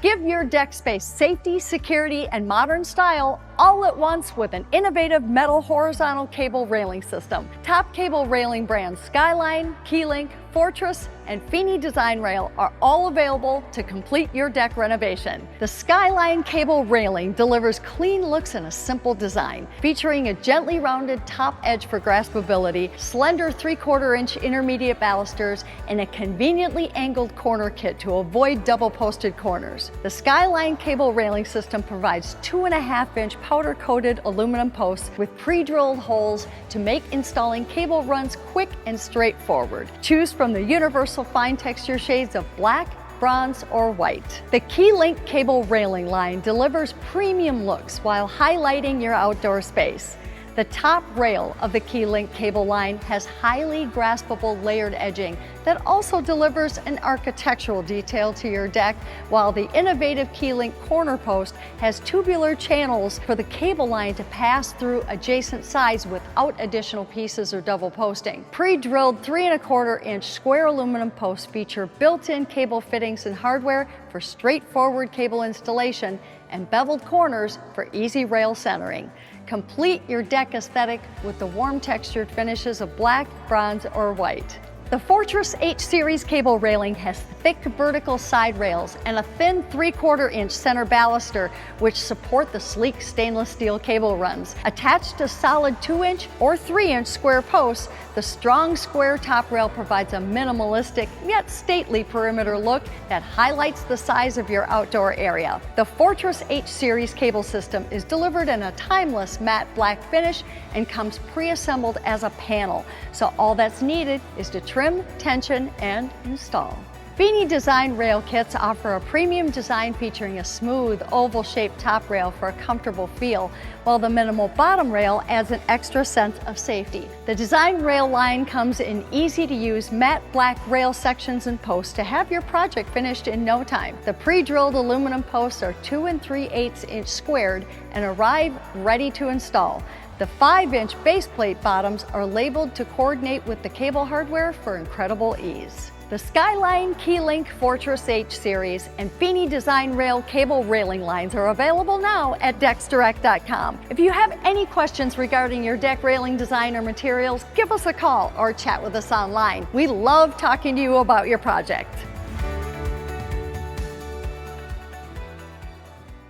Give your deck space safety, security, and modern style all at once with an innovative metal horizontal cable railing system. Top cable railing brands Skyline, KeyLink, Fortress, and Feeney DesignRail are all available to complete your deck renovation. The Skyline cable railing delivers clean looks and a simple design, featuring a gently rounded top edge for graspability, slender 3/4-inch intermediate balusters, and a conveniently angled corner kit to avoid double-posted corners. The Skyline cable railing system provides 2.5-inch powder-coated aluminum posts with pre-drilled holes to make installing cable runs quick and straightforward. Choose from the universal fine texture shades of black, bronze, or white. The KeyLink cable railing line delivers premium looks while highlighting your outdoor space. The top rail of the KeyLink cable line has highly graspable layered edging that also delivers an architectural detail to your deck, while the innovative KeyLink corner post has tubular channels for the cable line to pass through adjacent sides without additional pieces or double posting. Pre-drilled 3.25-inch square aluminum posts feature built-in cable fittings and hardware for straightforward cable installation and beveled corners for easy rail centering. Complete your deck aesthetic with the warm textured finishes of black, bronze, or white. The Fortress H-Series cable railing has thick vertical side rails and a thin 3/4-inch center baluster, which support the sleek stainless steel cable runs. Attached to solid 2-inch or 3-inch square posts, the strong square top rail provides a minimalistic yet stately perimeter look that highlights the size of your outdoor area. The Fortress H-Series cable system is delivered in a timeless matte black finish and comes pre-assembled as a panel, so all that's needed is to trim, tension, and install. Feeney DesignRail kits offer a premium design featuring a smooth, oval-shaped top rail for a comfortable feel, while the minimal bottom rail adds an extra sense of safety. The DesignRail line comes in easy-to-use matte black rail sections and posts to have your project finished in no time. The pre-drilled aluminum posts are 2 3/8-inch squared and arrive ready to install. The 5-inch base plate bottoms are labeled to coordinate with the cable hardware for incredible ease. The Skyline, KeyLink, Fortress H-Series, and Feeney DesignRail cable railing lines are available now at DecksDirect.com. If you have any questions regarding your deck railing design or materials, give us a call or chat with us online. We love talking to you about your project.